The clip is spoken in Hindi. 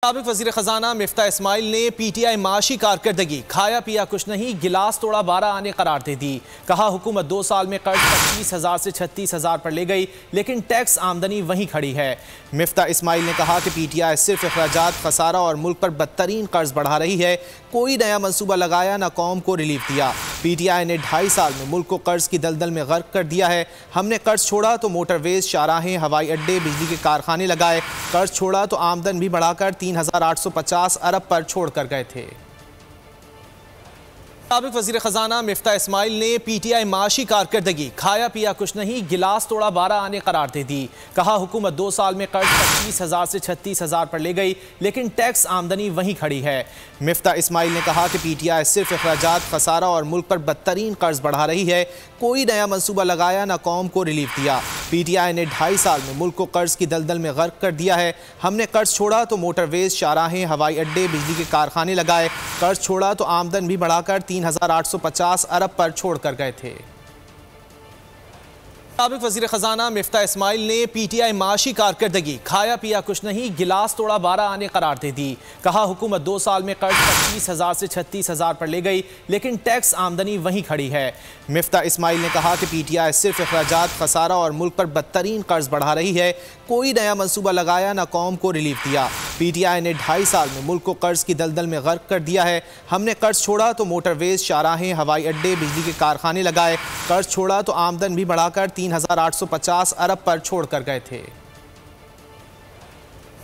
साबिक वज़ीर ख़जाना मिफ्ता इस्माइल ने PTI माशी कारकर्दगी खाया पिया कुछ नहीं गिलास तोड़ा 12 आने करार दे दी। कहा हुकूमत 2 साल में कर्ज 25,000 से 36,000 पर ले गई, लेकिन टैक्स आमदनी वहीं खड़ी है। मिफ्ता इस्माइल ने कहा कि PTI सिर्फ अखराजात, खसारा और मुल्क पर बदतरीन कर्ज बढ़ा रही है। कोई नया मनसूबा लगाया न कौम को रिलीफ दिया। PTI ने 2.5 साल में मुल्क को कर्ज की दलदल में गर्क कर दिया है। हमने कर्ज छोड़ा तो मोटरवेज, शाहराहें, हवाई अड्डे, बिजली के कारखाने लगाए। कर्ज छोड़ा तो आमदन भी बढ़ाकर 3,850 अरब पर छोड़ कर गए थे। साबिक वज़ीर ख़जाना मिफ्ता इस्माइल ने PTI माशी कारकर्दगी खाया पिया कुछ नहीं गिलास तोड़ा 12 आने करार दे दी। कहा हुकूमत 2 साल में कर्ज 25,000 से 36,000 पर ले गई, लेकिन टैक्स आमदनी वहीं खड़ी है। मिफ्ता इस्माइल ने कहा कि PTI सिर्फ अखराजात, खसारा और मुल्क पर बदतरीन कर्ज बढ़ा रही है। कोई नया मनसूबा लगाया न कौम को रिलीफ दिया। PTI ने 2.5 साल में मुल्क को कर्ज की दलदल में गर्क कर दिया है। हमने कर्ज छोड़ा तो मोटरवेज, शाहराहें, हवाई अड्डे, बिजली के कारखाने लगाए। कर्ज छोड़ा तो आमदन भी बढ़ाकर 3,850 अरब पर छोड़ कर गए थे। साबिक वज़ीर ख़जाना मिफ्ता इस्माइल ने PTI माशी कारकर्दगी खाया पिया कुछ नहीं गिलास तोड़ा 12 आने करार दे दी। कहा हुकूमत 2 साल में कर्ज 25,000 से 36,000 पर ले गई, लेकिन टैक्स आमदनी वहीं खड़ी है। मिफ्ता इस्माइल ने कहा कि PTI सिर्फ अखराजात, खसारा और मुल्क पर बदतरीन कर्ज बढ़ा रही है। कोई नया मनसूबा लगाया न कौम को रिलीफ दिया। PTI ने 2.5 साल में मुल्क को कर्ज की दलदल में गर्क कर दिया है। हमने कर्ज छोड़ा तो मोटरवेज, शाहराहें, हवाई अड्डे, बिजली के कारखाने लगाए। कर्ज छोड़ा तो आमदन भी बढ़ाकर 3,850 अरब पर छोड़ कर गए थे।